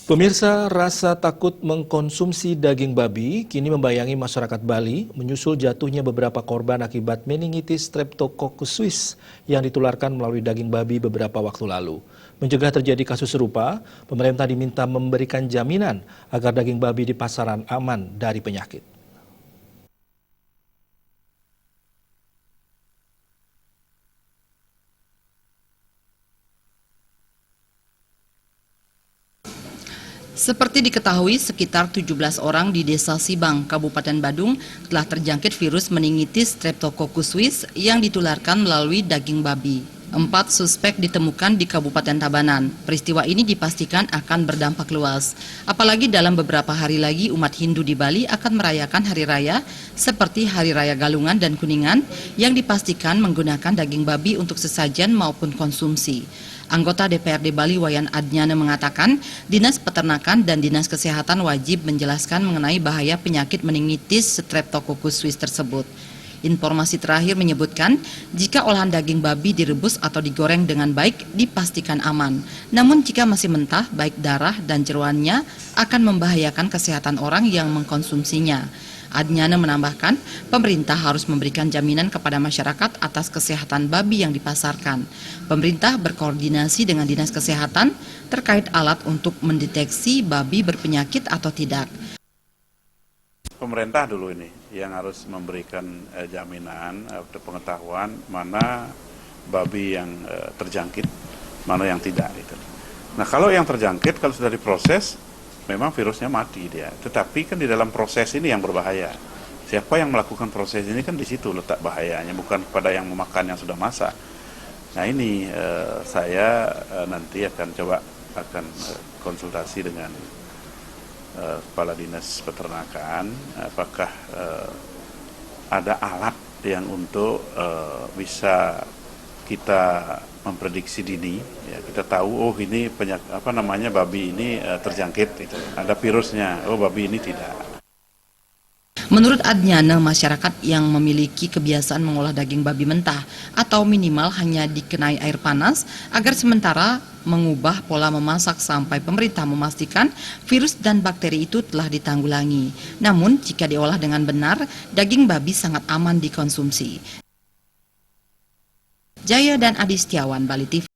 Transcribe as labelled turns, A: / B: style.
A: Pemirsa, rasa takut mengkonsumsi daging babi kini membayangi masyarakat Bali menyusul jatuhnya beberapa korban akibat meningitis Streptococcus suis yang ditularkan melalui daging babi beberapa waktu lalu. Mencegah terjadi kasus serupa, pemerintah diminta memberikan jaminan agar daging babi di pasaran aman dari penyakit.
B: Seperti diketahui, sekitar 17 orang di Desa Sibang, Kabupaten Badung telah terjangkit virus meningitis Streptococcus suis yang ditularkan melalui daging babi. 4 suspek ditemukan di Kabupaten Tabanan. Peristiwa ini dipastikan akan berdampak luas. Apalagi dalam beberapa hari lagi umat Hindu di Bali akan merayakan hari raya seperti Hari Raya Galungan dan Kuningan yang dipastikan menggunakan daging babi untuk sesajen maupun konsumsi. Anggota DPRD Bali Wayan Adnyana mengatakan, Dinas Peternakan dan Dinas Kesehatan wajib menjelaskan mengenai bahaya penyakit meningitis Streptococcus suis tersebut. Informasi terakhir menyebutkan, jika olahan daging babi direbus atau digoreng dengan baik, dipastikan aman. Namun jika masih mentah, baik darah dan jeroannya akan membahayakan kesehatan orang yang mengkonsumsinya. Adnyana menambahkan, pemerintah harus memberikan jaminan kepada masyarakat atas kesehatan babi yang dipasarkan. Pemerintah berkoordinasi dengan Dinas Kesehatan terkait alat untuk mendeteksi babi berpenyakit atau tidak.
C: Pemerintah dulu ini yang harus memberikan jaminan pengetahuan mana babi yang terjangkit, mana yang tidak. Nah, kalau yang terjangkit, kalau sudah diproses, memang virusnya mati dia. Tetapi kan di dalam proses ini yang berbahaya. Siapa yang melakukan proses ini kan di situ letak bahayanya, bukan pada yang memakan yang sudah masak. Nah ini saya nanti akan konsultasi dengan Kepala Dinas Peternakan, apakah ada alat yang untuk bisa kita memprediksi dini, ya, kita tahu oh ini babi ini terjangkit, gitu. Ada virusnya, oh babi ini tidak.
B: Menurut Adnyana, masyarakat yang memiliki kebiasaan mengolah daging babi mentah atau minimal hanya dikenai air panas agar sementara mengubah pola memasak sampai pemerintah memastikan virus dan bakteri itu telah ditanggulangi. Namun jika diolah dengan benar, daging babi sangat aman dikonsumsi. Jaya dan Adi Setiawan, Bali TV.